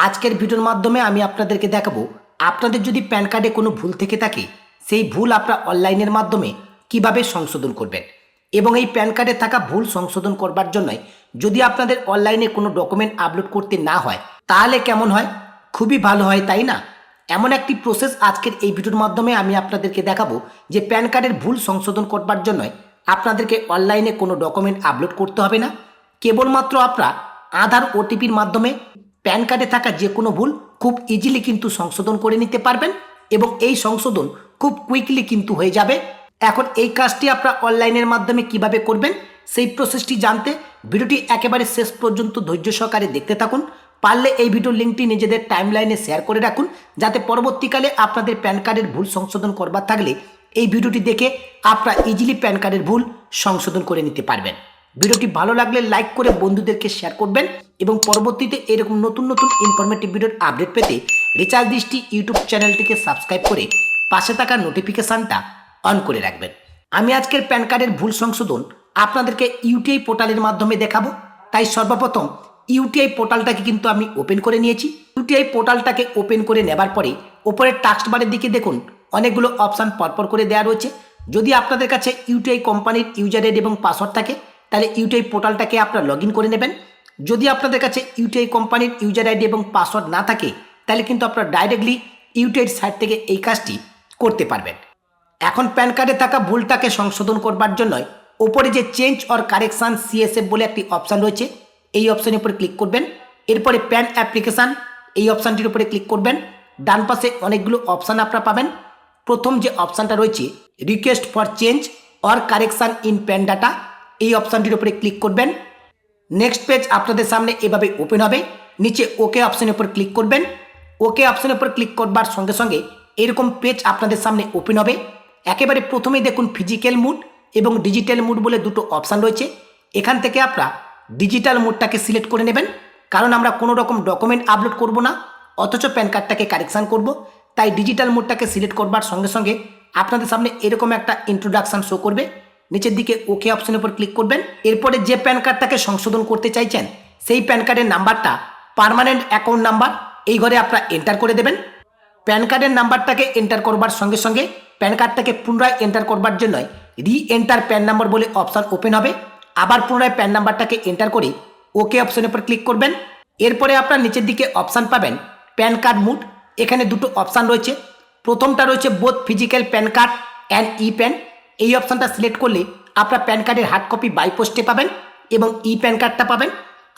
আজকের ভিডিওর মাধ্যমে আমি আপনাদেরকে দেখাবো আপনাদের যদি প্যান কার্ডে কোনো ভুল থেকে থাকে সেই ভুল আপনারা অনলাইনের মাধ্যমে কিভাবে সংশোধন করবেন এবং এই প্যান কার্ডে থাকা ভুল সংশোধন করবার জন্য যদি আপনাদের অনলাইনে কোনো ডকুমেন্ট আপলোড করতে না হয় তাহলে কেমন হয়? খুবই ভালো হয়, তাই না? এমন একটি প্রসেস আজকের এই ভিডিওর মাধ্যমে আমি আপনাদেরকে দেখাবো যে প্যান কার্ডের ভুল সংশোধন করবার জন্য আপনাদেরকে অনলাইনে কোনো ডকুমেন্ট আপলোড করতে হবে না। কেবলমাত্র আপনারা আধার ওটিপির মাধ্যমে প্যান কার্ডে থাকা যে কোনো ভুল খুব ইজিলি কিন্তু সংশোধন করে নিতে পারবেন এবং এই সংশোধন খুব কুইকলি কিন্তু হয়ে যাবে। এখন এই কাজটি আপনারা অনলাইনের মাধ্যমে কিভাবে করবেন সেই প্রসেসটি জানতে ভিডিওটি একেবারে শেষ পর্যন্ত ধৈর্য সহকারে দেখতে থাকুন। পারলে এই ভিডিওর লিঙ্কটি নিজেদের টাইমলাইনে শেয়ার করে রাখুন, যাতে পরবর্তীকালে আপনাদের প্যান কার্ডের ভুল সংশোধন করবার থাকলে এই ভিডিওটি দেখে আপনারা ইজিলি প্যান কার্ডের ভুল সংশোধন করে নিতে পারবেন। ভিডিওটি ভালো লাগলে লাইক করে বন্ধুদেরকে শেয়ার করবেন এবং পরবর্তীতে এরকম নতুন নতুন ইনফরমেটিভ ভিডিওর আপডেট পেতে রিচার্জ দৃষ্টি ইউটিউব চ্যানেলটিকে সাবস্ক্রাইব করে পাশে থাকা নোটিফিকেশানটা অন করে রাখবেন। আমি আজকের প্যান কার্ডের ভুল সংশোধন আপনাদেরকে ইউটিআই পোর্টালের মাধ্যমে দেখাবো। তাই সর্বপ্রথম ইউটিআই পোর্টালটাকে কিন্তু আমি ওপেন করে নিয়েছি। ইউটিআই পোর্টালটাকে ওপেন করে নেবার পরে ওপরের টাস্ক বারের দিকে দেখুন অনেকগুলো অপশান পরপর করে দেওয়া রয়েছে। যদি আপনাদের কাছে ইউটিআই কোম্পানির ইউজার আইডি এবং পাসওয়ার্ড থাকে তাহলে ইউটিআই পোর্টালটাকে আপনারা লগ ইন করে নেবেন। যদি আপনাদের কাছে ইউটিআই কোম্পানির ইউজার আইডি এবং পাসওয়ার্ড না থাকে তাহলে কিন্তু আপনারা ডাইরেক্টলি ইউটিআই সাইট থেকে এই কাজটি করতে পারবেন। এখন প্যান কার্ডে থাকা ভুলটাকে সংশোধন করবার জন্য ওপরে যে চেঞ্জ অর কারেকশান সিএসএফ বলে একটি অপশান রয়েছে, এই অপশানের উপরে ক্লিক করবেন। এরপরে প্যান অ্যাপ্লিকেশান এই অপশানটির উপরে ক্লিক করবেন। ডান পাশে অনেকগুলো অপশান আপনারা পাবেন। প্রথম যে অপশানটা রয়েছে request for change or correction in pan data, এই অপশানটির উপরে ক্লিক করবেন। নেক্সট পেজ আপনাদের সামনে এভাবে ওপেন হবে। নিচে ওকে অপশানের উপর ক্লিক করবেন। ওকে অপশানের উপর ক্লিক করবার সঙ্গে সঙ্গে এরকম পেজ আপনাদের সামনে ওপেন হবে। একেবারে প্রথমেই দেখুন ফিজিক্যাল মুড এবং ডিজিটাল মুড বলে দুটো অপশান রয়েছে। এখান থেকে আপনারা ডিজিটাল মুডটাকে সিলেক্ট করে নেবেন, কারণ আমরা কোনো রকম ডকুমেন্ট আপলোড করব না, অথচ প্যান কার্ডটাকে কারেকশান করব। তাই ডিজিটাল মুডটাকে সিলেক্ট করবার সঙ্গে সঙ্গে আপনাদের সামনে এরকম একটা ইন্ট্রোডাকশান শো করবে। নিচের দিকে ওকে অপশনের উপর ক্লিক করবেন। এরপরে যে প্যান কার্ডটাকে সংশোধন করতে চাইছেন সেই প্যান কার্ডের নাম্বারটা পার্মানেন্ট অ্যাকাউন্ট নাম্বার এই ঘরে আপনারা এন্টার করে দেবেন। প্যান কার্ডের নাম্বারটাকে এন্টার করবার সঙ্গে সঙ্গে প্যান কার্ডটাকে পুনরায় এন্টার করবার জন্য রি এন্টার প্যান নাম্বার বলে অপশান ওপেন হবে। আবার পুনরায় প্যান নাম্বারটাকে এন্টার করে ওকে অপশনের উপর ক্লিক করবেন। এরপরে আপনার নিচের দিকে অপশান পাবেন প্যান কার্ড মুড। এখানে দুটো অপশান রয়েছে। প্রথমটা রয়েছে both physical pan card and E pan, এই অপশানটা সিলেক্ট করলে আপনার প্যান কার্ডের হার্ড কপি বাই পোস্টে পাবেন এবং ই প্যান কার্ডটা পাবেন।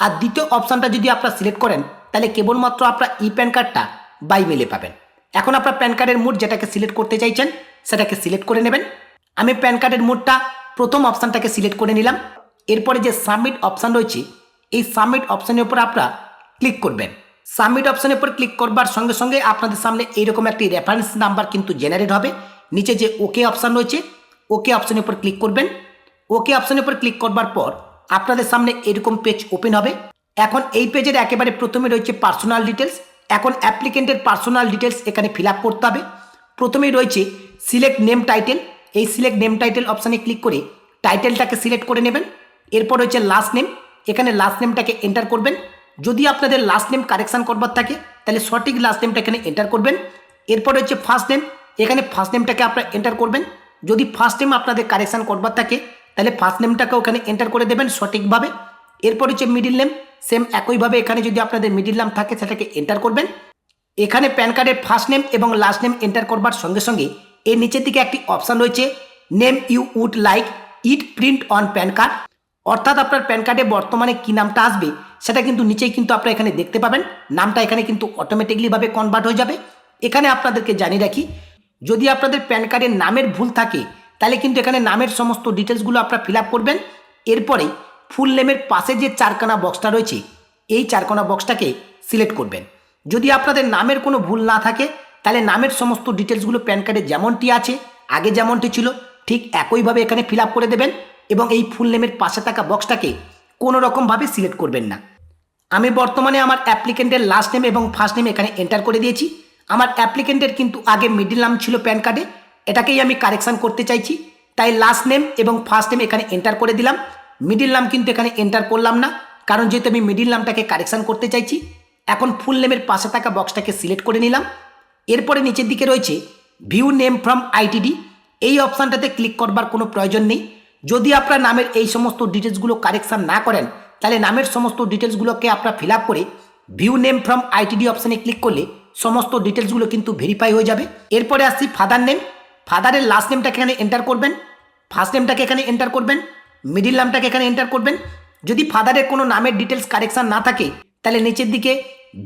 আর দ্বিতীয় অপশানটা যদি আপনারা সিলেক্ট করেন তাহলে কেবলমাত্র আপনার ই প্যান কার্ডটা বাই মেলে পাবেন। এখন আপনার প্যান কার্ডের মুড যেটাকে সিলেক্ট করতে চাইছেন সেটাকে সিলেক্ট করে নেবেন। আমি প্যান কার্ডের মুডটা প্রথম অপশানটাকে সিলেক্ট করে নিলাম। এরপরে যে সাবমিট অপশান রয়েছে এই সাবমিট অপশানের উপর আপনারা ক্লিক করবেন। সাবমিট অপশানের উপর ক্লিক করবার সঙ্গে সঙ্গে আপনাদের সামনে এইরকম একটি রেফারেন্স নাম্বার কিন্তু জেনারেট হবে। নিচে যে ওকে অপশান রয়েছে ওকে অপশানের উপর ক্লিক করবেন। ওকে অপশানের উপর ক্লিক করবার পর আপনাদের সামনে এরকম পেজ ওপেন হবে। এখন এই পেজের একেবারে প্রথমে রয়েছে পার্সোনাল ডিটেলস। এখন অ্যাপ্লিকেন্টের পার্সোনাল ডিটেলস এখানে ফিল আপ করতে হবে। প্রথমেই রয়েছে সিলেক্ট নেম টাইটেল, এই সিলেক্ট নেম টাইটেল অপশানে ক্লিক করে টাইটেলটাকে সিলেক্ট করে নেবেন। এরপর রয়েছে লাস্ট নেম, এখানে লাস্ট নেমটাকে এন্টার করবেন। যদি আপনাদের লাস্ট নেম কারেকশান করবার থাকে তাহলে সঠিক লাস্ট নেমটা এখানে এন্টার করবেন। এরপর রয়েছে ফার্স্ট নেম, এখানে ফার্স্ট নেমটাকে আপনারা এন্টার করবেন। যদি ফার্স্ট নেম আপনাদের কারেকশান করবার থাকে তাহলে ফার্স্ট নেমটাকেও এখানে এন্টার করে দেবেন সঠিকভাবে। এরপর হচ্ছে মিডিল নেম, সেম একইভাবে এখানে যদি আপনাদের মিডিল নেম থাকে সেটাকে এন্টার করবেন। এখানে প্যান কার্ডের ফার্স্ট নেম এবং লাস্ট নেম এন্টার করবার সঙ্গে সঙ্গে এর নিচের দিকে একটি অপশান রয়েছে name you would like it print on PAN card, অর্থাৎ আপনার প্যান কার্ডে বর্তমানে কী নামটা আসবে সেটা কিন্তু নিচেই কিন্তু আপনারা এখানে দেখতে পাবেন। নামটা এখানে কিন্তু অটোমেটিকলিভাবে কনভার্ট হয়ে যাবে। এখানে আপনাদেরকে জানিয়ে রাখি, যদি আপনাদের প্যান কার্ডের নামের ভুল থাকে তাহলে কিন্তু এখানে নামের সমস্ত ডিটেলসগুলো আপনারা ফিল আপ করবেন। এরপরে ফুল নেমের পাশে যে চারখানা বক্সটা রয়েছে এই চারখানা বক্সটাকে সিলেক্ট করবেন। যদি আপনাদের নামের কোনো ভুল না থাকে তাহলে নামের সমস্ত ডিটেলসগুলো প্যান কার্ডে যেমনটি আছে আগে যেমনটি ছিল ঠিক একইভাবে এখানে ফিল আপ করে দেবেন এবং এই ফুল নেমের পাশে থাকা বক্সটাকে কোনো রকমভাবে সিলেক্ট করবেন না। আমি বর্তমানে আমার অ্যাপ্লিকেন্টের লাস্ট নেম এবং ফার্স্ট নেম এখানে এন্টার করে দিয়েছি। আমার অ্যাপ্লিকেন্টের কিন্তু আগে মিডিল নাম ছিল প্যান কার্ডে, এটাকেই আমি কারেকশান করতে চাইছি। তাই লাস্ট নেম এবং ফার্স্ট নেম এখানে এন্টার করে দিলাম। মিডিল নাম কিন্তু এখানে এন্টার করলাম না, কারণ যেহেতু আমি মিডিল নামটাকে কারেকশান করতে চাইছি। এখন ফুল নেমের পাশে থাকা বক্সটাকে সিলেক্ট করে নিলাম। এরপরে নিচের দিকে রয়েছে ভিউ নেম ফ্রম আইটিডি, এই অপশানটাতে ক্লিক করবার কোনো প্রয়োজন নেই। যদি আপনার নামের এই সমস্ত ডিটেলসগুলো কারেকশান না করেন তাহলে নামের সমস্ত ডিটেলসগুলোকে আপনার ফিল আপ করে ভিউ নেম ফ্রম আইটিডি অপশানে ক্লিক করলে সমস্ত ডিটেলসগুলো কিন্তু ভেরিফাই হয়ে যাবে। এরপরে আসছি ফাদার নেম। ফাদারের লাস্ট নেমটাকে এখানে এন্টার করবেন, ফার্স্ট নেমটাকে এখানে এন্টার করবেন, মিডিল নামটাকে এখানে এন্টার করবেন। যদি ফাদারের কোনো নামের ডিটেলস কারেকশান না থাকে তাহলে নিচের দিকে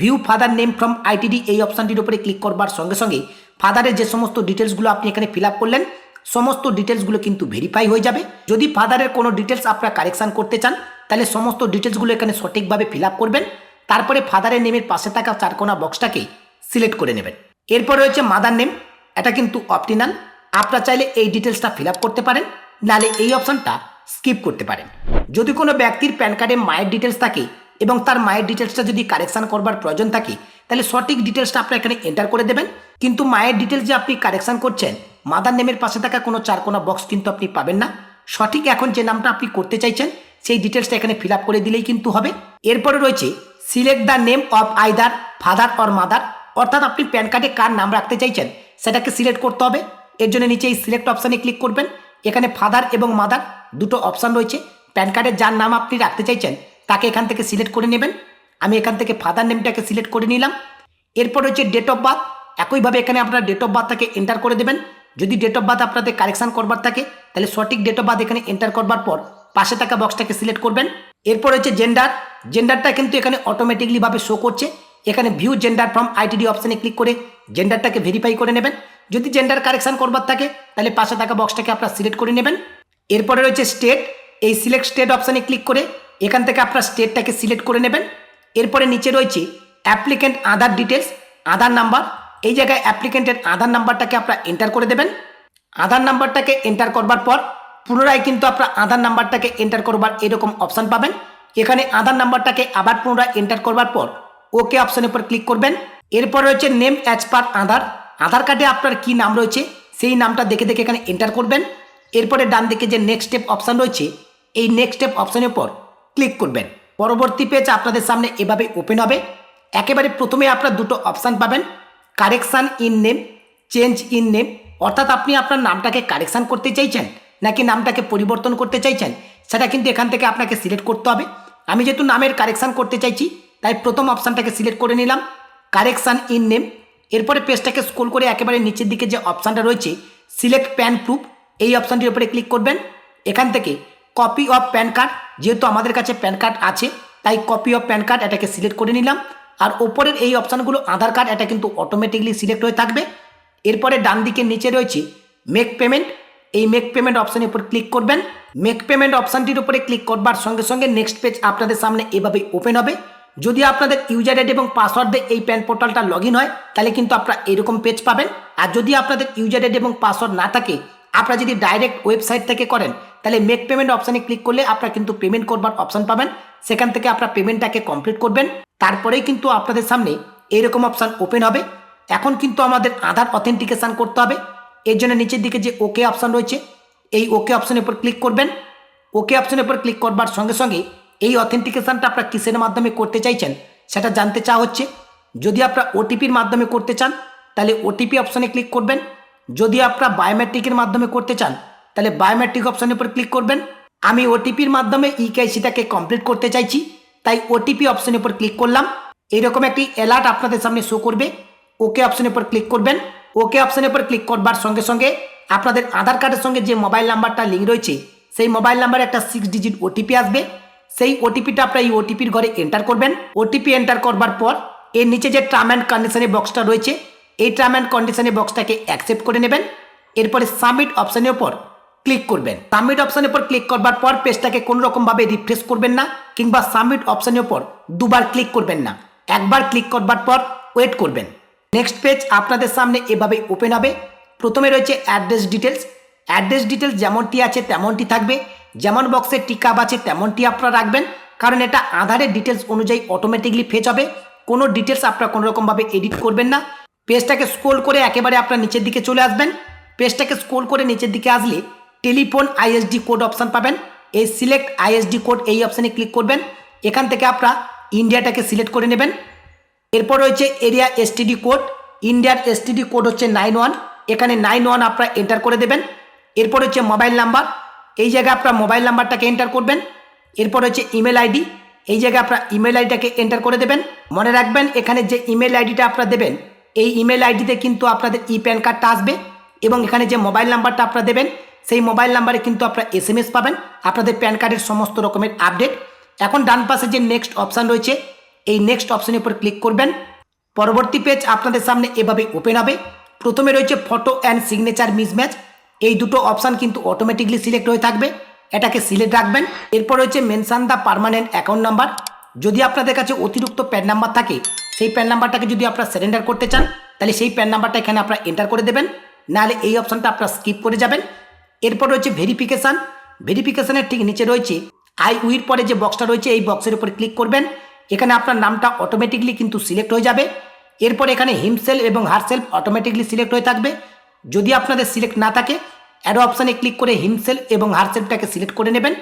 view father name from ITD এই অপশানটির উপরে ক্লিক করবার সঙ্গে সঙ্গে ফাদারের যে সমস্ত ডিটেলসগুলো আপনি এখানে ফিল আপ করলেন সমস্ত ডিটেলসগুলো কিন্তু ভেরিফাই হয়ে যাবে। যদি ফাদারের কোনো ডিটেলস আপনারা কারেকশান করতে চান তাহলে সমস্ত ডিটেলসগুলো এখানে সঠিকভাবে ফিল আপ করবেন। তারপরে ফাদারের নেমের পাশে থাকা চারকোনা বক্সটাকে সিলেক্ট করে নেবেন। এরপর রয়েছে মাদার নেম, এটা কিন্তু অপটিনাল, আপনারা চাইলে এই ডিটেলসটা ফিল আপ করতে পারেন, নাহলে এই অপশানটা স্কিপ করতে পারেন। যদি কোনো ব্যক্তির প্যান কার্ডে মায়ের ডিটেলস থাকে এবং তার মায়ের ডিটেলসটা যদি কারেকশান করবার প্রয়োজন থাকে তাহলে সঠিক ডিটেলসটা আপনারা এখানে এন্টার করে দেবেন। কিন্তু মায়ের ডিটেলস যে আপনি কারেকশান করছেন মাদার নেমের পাশে থাকা কোনো চারকোনা বক্স কিন্তু আপনি পাবেন না। সঠিক এখন যে নামটা আপনি করতে চাইছেন সেই ডিটেলসটা এখানে ফিল আপ করে দিলেই কিন্তু হবে। এরপরে রয়েছে select the name of either father or mother, অর্থাৎ আপনি প্যান কার্ডে কার নাম রাখতে চাইছেন সেটাকে সিলেক্ট করতে হবে। এর জন্য নিচে এই সিলেক্ট অপশানে ক্লিক করবেন। এখানে ফাদার এবং মাদার দুটো অপশান রয়েছে। প্যান কার্ডের যার নাম আপনি রাখতে চাইছেন তাকে এখান থেকে সিলেক্ট করে নেবেন। আমি এখান থেকে ফাদার নেমটাকে সিলেক্ট করে নিলাম। এরপর হচ্ছে ডেট অফ বার্থ, একইভাবে এখানে আপনারা ডেট অফ বার্থটাকে এন্টার করে দেবেন। যদি ডেট অফ বার্থ আপনাদের কারেকশান করবার থাকে তাহলে সঠিক ডেট অফ বার্থ এখানে এন্টার করবার পর পাশে থাকা বক্সটাকে সিলেক্ট করবেন। এরপর হচ্ছে জেন্ডার, জেন্ডারটা কিন্তু এখানে অটোমেটিকলিভাবে শো করছে। এখানে ভিউ জেন্ডার ফ্রম আইটিডি অপশানে ক্লিক করে জেন্ডারটাকে ভেরিফাই করে নেবেন। যদি জেন্ডার কারেকশান করবার থাকে তাহলে পাশে থাকা বক্সটাকে আপনারা সিলেক্ট করে নেবেন। এরপরে রয়েছে স্টেট, এই সিলেক্ট স্টেট অপশানে ক্লিক করে এখান থেকে আপনার স্টেটটাকে সিলেক্ট করে নেবেন। এরপরে নিচে রয়েছে অ্যাপ্লিকেন্ট আধার ডিটেলস, আধার নাম্বার, এই জায়গায় অ্যাপ্লিকেন্টের আধার নাম্বারটাকে আপনারা এন্টার করে দেবেন। আধার নাম্বারটাকে এন্টার করবার পর পুনরায় কিন্তু আপনার আধার নাম্বারটাকে এন্টার করবার এরকম অপশান পাবেন। এখানে আধার নাম্বারটাকে আবার পুনরায় এন্টার করবার পর ওকে অপশানের উপর ক্লিক করবেন। এরপর রয়েছে নেম অ্যাজ পার আধার, আধার কার্ডে আপনার কি নাম রয়েছে সেই নামটা দেখে দেখে এখানে এন্টার করবেন। এরপরে ডান দিকে যে নেক্সট স্টেপ অপশান রয়েছে এই নেক্সট স্টেপ অপশানের উপর ক্লিক করবেন। পরবর্তী পেজ আপনাদের সামনে এভাবে ওপেন হবে। একেবারে প্রথমে আপনারা দুটো অপশান পাবেন, correction in name, change in name, অর্থাৎ আপনি আপনার নামটাকে কারেকশান করতে চাইছেন নাকি নামটাকে পরিবর্তন করতে চাইছেন সেটা কিন্তু এখান থেকে আপনাকে সিলেক্ট করতে হবে। আমি যেহেতু নামের কারেকশান করতে চাইছি তাই প্রথম অপশানটাকে সিলেক্ট করে নিলাম, কারেকশান ইন নেম। এরপরে পেজটাকে স্ক্রল করে একেবারে নিচের দিকে যে অপশানটা রয়েছে সিলেক্ট প্যান প্রুফ, এই অপশানটির উপরে ক্লিক করবেন। এখান থেকে কপি অফ প্যান কার্ড, যেহেতু আমাদের কাছে প্যান কার্ড আছে তাই কপি অফ প্যান কার্ড এটাকে সিলেক্ট করে নিলাম। আর ওপরের এই অপশানগুলো আধার কার্ড, এটা কিন্তু অটোমেটিকলি সিলেক্ট হয়ে থাকবে। এরপরে ডান দিকে নিচে রয়েছে মেক পেমেন্ট, এই মেক পেমেন্ট অপশানের উপর ক্লিক করবেন। মেক পেমেন্ট অপশানটির উপরে ক্লিক করবার সঙ্গে সঙ্গে নেক্সট পেজ আপনাদের সামনে এভাবে ওপেন হবে। যদি আপনাদের ইউজার আইডি এবং পাসওয়ার্ড দিয়ে এই প্যান পোর্টালটা লগ ইন হয় তাহলে কিন্তু আপনারা এরকম পেজ পাবেন। আর যদি আপনাদের ইউজার আইডি এবং পাসওয়ার্ড না থাকে, আপনারা যদি ডাইরেক্ট ওয়েবসাইট থেকে করেন তাহলে মেক পেমেন্ট অপশানে ক্লিক করলে আপনারা কিন্তু পেমেন্ট করবার অপশান পাবেন। সেখান থেকে আপনারা পেমেন্টটাকে কমপ্লিট করবেন, তারপরেই কিন্তু আপনাদের সামনে এইরকম অপশান ওপেন হবে। এখন কিন্তু আমাদের আধার অথেন্টিকেশান করতে হবে। এর জন্য নিচের দিকে যে ওকে অপশান রয়েছে এই ওকে অপশানের উপর ক্লিক করবেন। ওকে অপশানের উপর ক্লিক করবার সঙ্গে সঙ্গে এই অথেন্টিকেশানটা আপনারা কিসের মাধ্যমে করতে চাইছেন সেটা জানতে চাওয়া হচ্ছে। যদি আপনারা ওটিপির মাধ্যমে করতে চান তাহলে ওটিপি অপশানে ক্লিক করবেন। যদি আপনারা বায়োমেট্রিকের মাধ্যমে করতে চান তাহলে বায়োমেট্রিক অপশানের উপর ক্লিক করবেন। আমি ওটিপির মাধ্যমে ইকেআইসিটাকে কমপ্লিট করতে চাইছি তাই ওটিপি অপশানের উপর ক্লিক করলাম। এইরকম একটি অ্যালার্ট আপনাদের সামনে শো করবে। ওকে অপশানের উপর ক্লিক করবেন। ওকে অপশানের উপর ক্লিক করবার সঙ্গে সঙ্গে আপনাদের আধার কার্ডের সঙ্গে যে মোবাইল নাম্বারটা লিঙ্ক রয়েছে সেই মোবাইল নাম্বারে একটা 6 ডিজিট ওটিপি আসবে। সেই ওটিপিটা আপনারা এই ওটিপির ঘরে এন্টার করবেন। ওটিপি এন্টার করবার পর এর নিচে যে টার্ম অ্যান্ড কন্ডিশনের বক্সটা রয়েছে এই টার্ম অ্যান্ড কন্ডিশনের বক্সটাকে অ্যাকসেপ্ট করে নেবেন। এরপরে সাবমিট অপশানের উপর ক্লিক করবেন। সাবমিট অপশানের উপর ক্লিক করবার পর পেজটাকে কোনো রকমভাবে রিফ্রেশ করবেন না কিংবা সাবমিট অপশানের উপর দুবার ক্লিক করবেন না, একবার ক্লিক করবার পর ওয়েট করবেন। নেক্সট পেজ আপনাদের সামনে এভাবে ওপেন হবে। প্রথমে রয়েছে অ্যাড্রেস ডিটেলস। অ্যাড্রেস ডিটেলস যেমনটি আছে তেমনটি থাকবে, যেমন বক্সে টিক আপ আছে তেমনটি আপনারা রাখবেন, কারণ এটা আধারের ডিটেলস অনুযায়ী অটোমেটিকলি ফেচ হবে। কোনো ডিটেলস আপনারা কোনো রকমভাবে এডিট করবেন না। পেজটাকে স্ক্রোল করে একেবারে আপনার নিচের দিকে চলে আসবেন। পেজটাকে স্ক্রোল করে নিচের দিকে আসলে টেলিফোন আইএসডি কোড অপশান পাবেন। এই সিলেক্ট আইএসডি কোড এই অপশানে ক্লিক করবেন। এখান থেকে আপনারা ইন্ডিয়াটাকে সিলেক্ট করে নেবেন। এরপর রয়েছে এরিয়া এসটিডি কোড, ইন্ডিয়ার এসটিডি কোড হচ্ছে 91, এখানে 91 আপনারা এন্টার করে দেবেন। এরপর হচ্ছে মোবাইল নাম্বার, এই জায়গায় আপনার মোবাইল নাম্বারটাকে এন্টার করবেন। এরপর হচ্ছে ইমেল আইডি, এই জায়গায় আপনার ইমেল আইডিটাকে এন্টার করে দেবেন। মনে রাখবেন এখানে যে ইমেল আইডিটা আপনারা দেবেন এই ইমেল আইডিতে কিন্তু আপনাদের ই প্যান কার্ডটা আসবে এবং এখানে যে মোবাইল নাম্বারটা আপনারা দেবেন সেই মোবাইল নাম্বারে কিন্তু আপনারা SMS পাবেন আপনাদের প্যান কার্ডের সমস্ত রকমের আপডেট। এখন ডান পাশে যে নেক্সট অপশান রয়েছে এই নেক্সট অপশানের উপর ক্লিক করবেন। পরবর্তী পেজ আপনাদের সামনে এভাবে ওপেন হবে। প্রথমে রয়েছে ফটো অ্যান্ড সিগনেচার মিসম্যাচ, এই দুটো অপশান কিন্তু অটোমেটিকলি সিলেক্ট হয়ে থাকবে, এটাকে সিলেক্ট রাখবেন। এরপর রয়েছে mention the permanent account number, যদি আপনাদের কাছে অতিরিক্ত প্যান নাম্বার থাকে সেই প্যান নাম্বারটাকে যদি আপনারা সারেন্ডার করতে চান তাহলে সেই প্যান নাম্বারটা এখানে আপনারা এন্টার করে দেবেন, নাহলে এই অপশানটা আপনারা স্কিপ করে যাবেন। এরপর রয়েছে ভেরিফিকেশান, ভেরিফিকেশানের ঠিক নিচে রয়েছে আই উইর পরে যে বক্সটা রয়েছে এই বক্সের উপর ক্লিক করবেন, এখানে আপনার নামটা অটোমেটিকলি কিন্তু সিলেক্ট হয়ে যাবে। এরপর এখানে হিমসেলফ এবং হারসেলফ অটোমেটিকলি সিলেক্ট হয়ে থাকবে, যদি আপনাদের সিলেক্ট না থাকে অ্যারো অপশানে ক্লিক করে হিমসেলফ এবং হারসেলফটাকে সিলেক্ট করে নেবেন।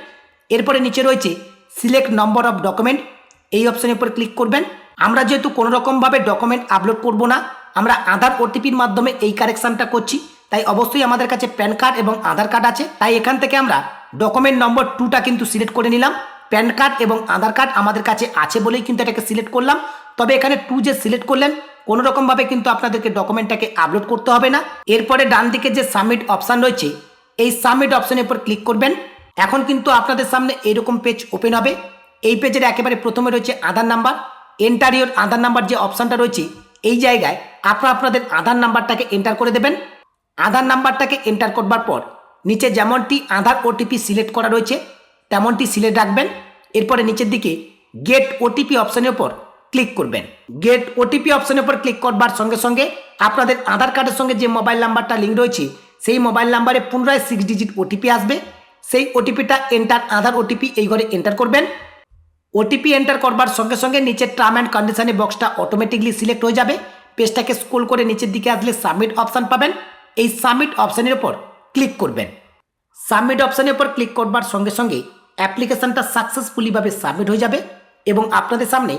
এরপরে নিচে রয়েছে সিলেক্ট নম্বর অফ ডকুমেন্ট, এই অপশানের উপর ক্লিক করবেন। আমরা যেহেতু কোনো রকমভাবে ডকুমেন্ট আপলোড করব না, আমরা আধার ওটিপির মাধ্যমে এই কারেকশানটা করছি, তাই অবশ্যই আমাদের কাছে প্যান কার্ড এবং আধার কার্ড আছে, তাই এখান থেকে আমরা ডকুমেন্ট নম্বর 2টা কিন্তু সিলেক্ট করে নিলাম। প্যান কার্ড এবং আধার কার্ড আমাদের কাছে আছে বলেই কিন্তু এটাকে সিলেক্ট করলাম, তবে এখানে 2 যে সিলেক্ট করলেন কোনো রকমভাবে কিন্তু আপনাদেরকে ডকুমেন্টটাকে আপলোড করতে হবে না। এরপরে ডান দিকে যে সাবমিট অপশান রয়েছে এই সাবমিট অপশানের উপর ক্লিক করবেন। এখন কিন্তু আপনাদের সামনে এরকম পেজ ওপেন হবে। এই পেজের একেবারে প্রথমে রয়েছে Aadhaar number, enter your Aadhaar number যে অপশানটা রয়েছে এই জায়গায় আপনারা আপনাদের আধার নাম্বারটাকে এন্টার করে দেবেন। আধার নাম্বারটাকে এন্টার করবার পর নিচে যেমনটি আধার ওটিপি সিলেক্ট করা রয়েছে তেমনটি সিলেক্ট রাখবেন। এরপরে নিচের দিকে গেট ওটিপি অপশানের উপর ক্লিক করবেন। গেট ওটিপি অপশানের উপর ক্লিক করবার সঙ্গে সঙ্গে আপনাদের আধার কার্ডের সঙ্গে যে মোবাইল নাম্বারটা লিঙ্ক রয়েছে সেই মোবাইল নাম্বারে পুনরায় 6 ডিজিট ওটিপি আসবে, সেই ওটিপিটা এন্টার আধার ওটিপি এই ঘরে এন্টার করবেন। ওটিপি এন্টার করবার সঙ্গে সঙ্গে নিচের টার্ম অ্যান্ড কন্ডিশনে বক্সটা অটোমেটিকলি সিলেক্ট হয়ে যাবে। পেজটাকে স্ক্রল করে নিচের দিকে আসলে সাবমিট অপশান পাবেন, এই সাবমিট অপশানের উপর ক্লিক করবেন। সাবমিট অপশানের উপর ক্লিক করবার সঙ্গে সঙ্গে অ্যাপ্লিকেশানটা সাকসেসফুলিভাবে সাবমিট হয়ে যাবে এবং আপনাদের সামনে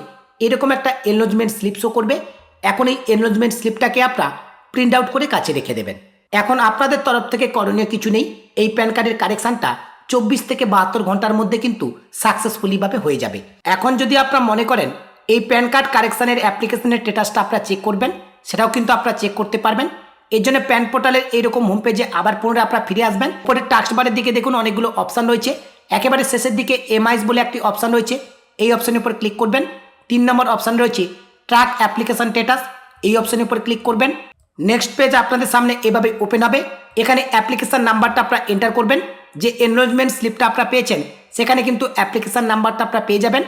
এরকম একটা এনলজমেন্ট স্লিপ শো করবে। এখন এই এনলজমেন্ট স্লিপটাকে আপনারা প্রিন্ট আউট করে কাছে রেখে দেবেন। এখন আপনাদের তরফ থেকে করণীয় কিছু নেই, এই প্যান কার্ডের কারেকশানটা 24 থেকে 72 ঘন্টার মধ্যে কিন্তু সাকসেসফুলিভাবে হয়ে যাবে। এখন যদি আপনারা মনে করেন এই প্যান কার্ড কারেকশানের অ্যাপ্লিকেশনের স্ট্যাটাসটা আপনারা চেক করবেন, সেটাও কিন্তু আপনারা চেক করতে পারবেন। এর জন্য প্যান পোর্টালের এইরকম হোম পেজে আবার পুনরায় আপনারা ফিরে আসবেন। পরে টাস্ক বারের দিকে দেখুন অনেকগুলো অপশান রয়েছে, একেবারে শেষের দিকে এমআইএস বলে একটি অপশান রয়েছে, এই অপশানের উপর ক্লিক করবেন। 3 নম্বর অপশান রয়েছে ট্র্যাক অ্যাপ্লিকেশন স্ট্যাটাস, এই অপশানের উপর ক্লিক করবেন। নেক্সট পেজ আপনাদের সামনে এভাবে ওপেন হবে। এখানে অ্যাপ্লিকেশন নাম্বারটা আপনারা এন্টার করবেন, যে এনরোলমেন্ট স্লিপটা আপনারা পেয়েছেন সেখানে কিন্তু অ্যাপ্লিকেশন নাম্বারটা আপনারা পেয়ে যাবেন।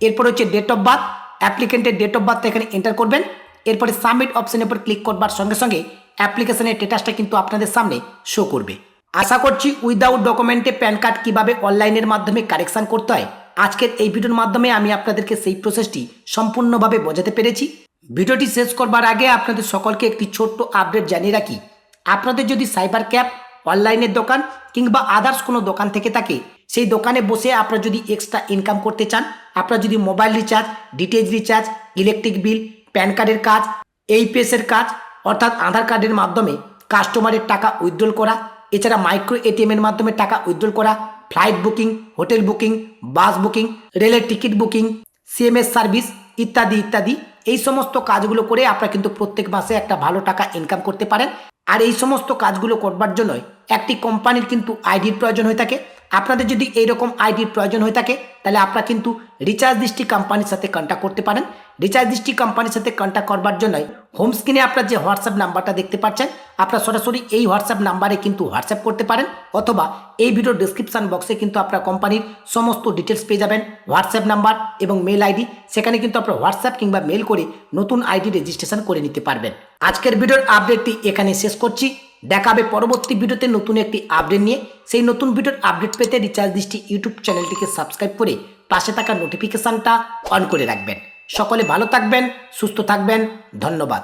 এরপর হচ্ছে ডেট অফ বার্থ, অ্যাপ্লিকেন্টের ডেট অফ বার্থটা এখানে এন্টার করবেন। এরপরে সাবমিট অপশানের উপর ক্লিক করবার সঙ্গে সঙ্গে অ্যাপ্লিকেশনের স্ট্যাটাসটা কিন্তু আপনাদের সামনে শো করবে। আশা করছি উইদাউট ডকুমেন্টে প্যান কার্ড কীভাবে অনলাইনের মাধ্যমে কারেকশান করতে হয় আজকের এই ভিডিওর মাধ্যমে আমি আপনাদেরকে সেই প্রসেসটি সম্পূর্ণভাবে বোঝাতে পেরেছি। ভিডিওটি শেষ করবার আগে আপনাদের সকলকে একটি ছোট্ট আপডেট জানিয়ে রাখি, আপনাদের যদি সাইবার ক্যাফ, অনলাইনের দোকান কিংবা আদার্স কোনো দোকান থেকে থাকে সেই দোকানে বসে আপনারা যদি এক্সট্রা ইনকাম করতে চান, আপনারা যদি mobile recharge, DTH recharge, electric bill, pan কার্ডের কাজ, এইপিএসের কাজ অর্থাৎ আধার কার্ডের মাধ্যমে কাস্টমারের টাকা উইথড্রল করা, এছাড়া মাইক্রো এটিএমের মাধ্যমে টাকা উইথড্রল করা, flight booking, hotel booking, bus booking, রেলের টিকিট বুকিং, সিএমএস সার্ভিস ইত্যাদি ইত্যাদি, এই সমস্ত কাজগুলো করে আপনারা কিন্তু প্রত্যেক মাসে একটা ভালো টাকা ইনকাম করতে পারেন। আর এই সমস্ত কাজগুলো করবার জন্য একটি কোম্পানির কিন্তু আইডির প্রয়োজন হয়ে থাকে। আপনাদের যদি এইরকম আইডির প্রয়োজন হয়ে থাকে তাহলে আপনারা কিন্তু রিচার্জ দৃষ্টি কোম্পানির সাথে কন্ট্যাক্ট করতে পারেন। রিচার্জ দৃষ্টি কোম্পানির সাথে কন্ট্যাক্ট করবার জন্য হোম স্ক্রিনে আপনার যে হোয়াটসঅ্যাপ নাম্বারটা দেখতে পাচ্ছেন আপনারা সরাসরি এই হোয়াটসঅ্যাপ নাম্বারে কিন্তু হোয়াটসঅ্যাপ করতে পারেন, অথবা এই ভিডিও ডিসক্রিপশন বক্সে কিন্তু আপনারা কোম্পানির সমস্ত ডিটেলস পেয়ে যাবেন, হোয়াটসঅ্যাপ নাম্বার এবং মেল আইডি, সেখানে কিন্তু আপনারা হোয়াটসঅ্যাপ কিংবা মেল করে নতুন আইডি রেজিস্ট্রেশন করে নিতে পারবেন। আজকের ভিডিওর আপডেটটি এখানে শেষ করছি, দেখা হবে পরবর্তী ভিডিওতে নতুন একটি আপডেট নিয়ে। সেই নতুন ভিডিওর আপডেট পেতে রিচার্জ দৃষ্টি ইউটিউব চ্যানেলটিকে সাবস্ক্রাইব করে পাশে থাকা নোটিফিকেশনটা অন করে রাখবেন। সকলে ভালো থাকবেন, সুস্থ থাকবেন, ধন্যবাদ।